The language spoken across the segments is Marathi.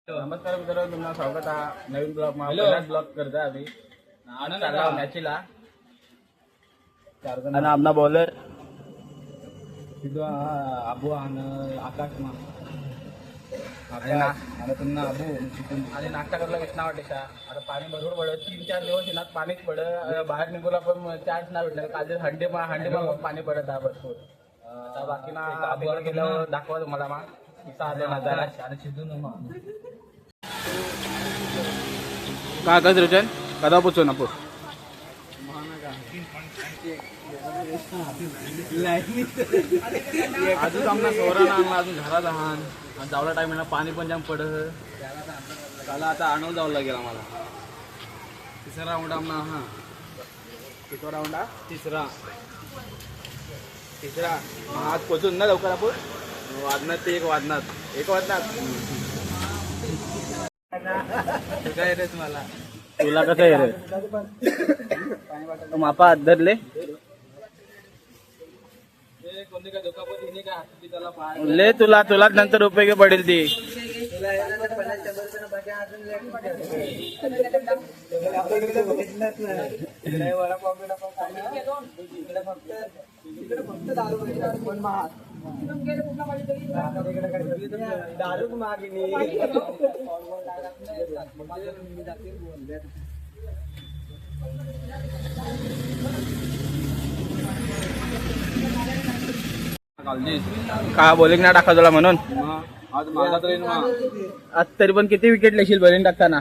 नमस्कार मित्रांनो, तुम्हाला स्वागत आहे नवीन ब्लॉग मा पहिलाच ब्लॉग करता आम्ही चालला मॅचला चार जण आणि आमना बॉलर तिथं आबू आणि आकाश मा आणि पुन्हा आबू आणि नाश्ता करायला घेतला वाटेशा. आता पाणी भरपूर पडत 3-4 दिवस येणार पाणीच पडत बाहेर निघूला पण चान्स नाही भेटला. काल हंडे पाणी पडत आहे भरपूर. आता बाकी ना आबूला गेल्यावर दाखवा तुम्हाला मा किसा आले नजारा आणि शिजून काय काय रुचन कदा पोचो ना अजून आमना सोरा ना आणला अजून घरात आहान जावला टाइम पाणी पण जाम पडत त्याला आता आणून जावं लागेल आम्हाला. तिसरा राऊंड आमना हा किती राऊंड हा तिसरा आज पोचून ना लवकर आपण वाजणार ते एक वाजणार काय रे तुम्हाला तुला कसं आहे रे मापा धरले ले तुला नंतर उपयोगी पडेल ती. दारू मागिनी का बॉलिंग ना टाका तुला म्हणून आज तरी पण किती विकेट लेशील बॉलिंग टाकताना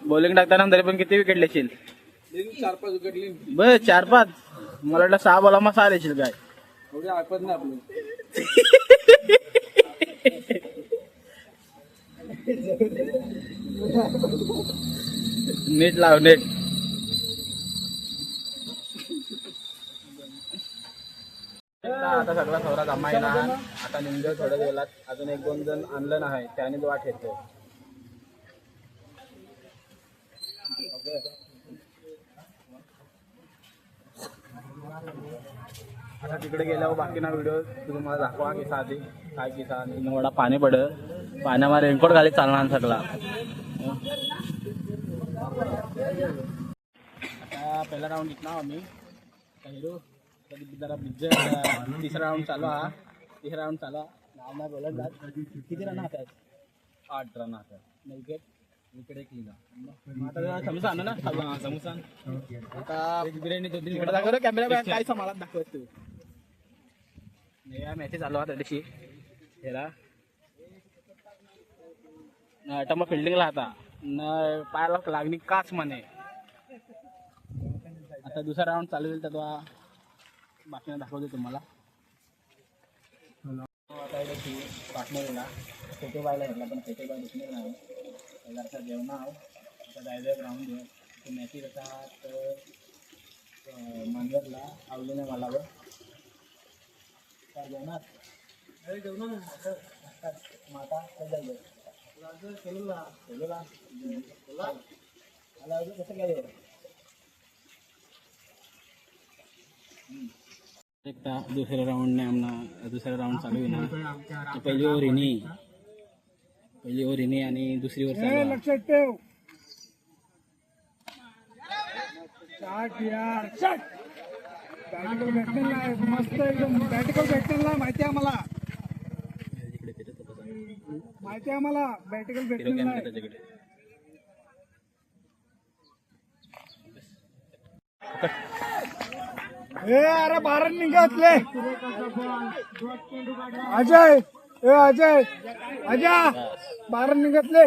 बॉलिंग टाकताना तरी पण किती विकेट लेशील 4-5 विकेट बस 4-5 मला वाटलं 6 बॉला मग 6 लेशील काय एवढे ऐकत नाही आपलं नीट लाव नीट आता सगळा सौरा जमाय ना आता निंद थोडं गेलात अजून 1-2 जण आणलं नाही त्याने वाट येतो. आता तिकडे गेल्यावर बाकी ना व्हिडिओ तुम्हाला दाखवा किसा आधी काय किसा एवढा पाणी पडत पाण्यामध्ये रेनकोट घालीत चालणार सगळा. आता पहिला राऊंड जिंकला आम्ही हिरो जरा तिसरा राऊंड चालू हा तिसरा राऊंड चालू नाव नाही बोलत जात. किती रन हातात 8 रन हातात विकेट इकडे एक लिहिला आता समोसा आण ना समोसा आता बिर्याणी 2-3 मिनिटं दाखव कॅमेरा काय मला दाखवत तू या मॅचेस चालू आहे त्यादिवशी ह्याला आता मग फिल्डिंगला आता न पायाला लागणी काच म्हणे. आता दुसरा राऊंड चालू होईल तेव्हा बाकीना दाखवते तुम्हाला. आता पार्टनर ना फोटो पाहायला घेतला पण फोटो पाय दिसणार नाही जरसा जेवण आता जायचं ग्राउंड घेऊन मॅची कसा मांजरला आवले नाही मला बघ जेवणार माता जायचं खेळूला आला कसं काय एकदा दुसऱ्या राऊंडने आमना दुसरा राऊंड चालू आहे ना पहिली ओव्हर हिने आणि दुसरी ओव्हर लक्षात ठेव शॉट यार शॉट बॅटिकल बॅट्समॅन आहे मस्त एकदम बॅटिकल बॅट्समॅन आहे माहिती आहे आम्हाला बॅटिकल बॅट्समॅन आहे. ए अरे बाहेर निघातले अजय बाहेर निघातले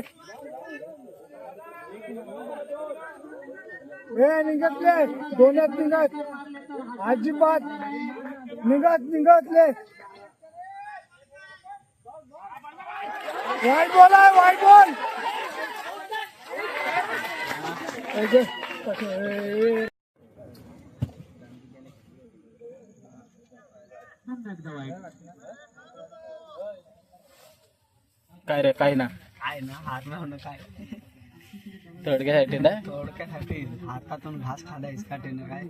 निघातले दोन्यात निघत अजिबात निघातले वाईट बॉल आहे वाईट बॉल काय रे काय ना हार ना होणं काय थोडक्यासाठी हातातून घास खाला इसकाटेनं काय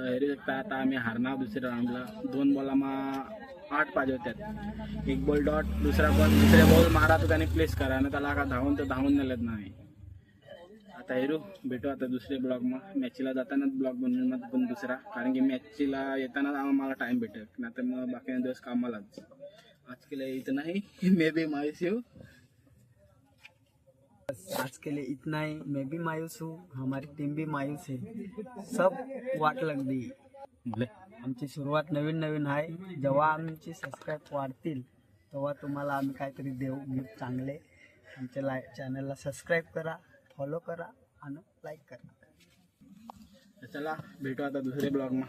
हेरू शकता आता आम्ही हारणार दुसऱ्या राऊंडला 2 बॉलामा 8 पाहिजे होत्यात. एक बॉल डॉट, दुसरा बॉल मारा तर त्याने प्लेस करा आणि त्याला का धावून नेलत नाही. आता हेरू भेटू आता दुसरे ब्लॉग मग मॅचला जातानाच ब्लॉग बनवून मग पण दुसरा, कारण की मॅचला येताना आम्हाला टाइम भेटेल ना तर मग बाकी दिवस कामालाच. आज के लिए इतना ही. मे बी मायूस हूँ. आज के लिए इतना ही. मैं भी मायूस हूँ, हमारी टीम भी मायूस है. सब वाट लागली. आमची सुरुवात नवीन नवीन आहे. जेव्हा आमचे सबस्क्राईब वाढतील तेव्हा तुम्हाला आम्ही काहीतरी देऊ गिफ्ट चांगले. आमच्या चॅनलला सबस्क्राईब करा, फॉलो करा आणि लाईक करा. चला भेटू आता दुसरे ब्लॉग मग.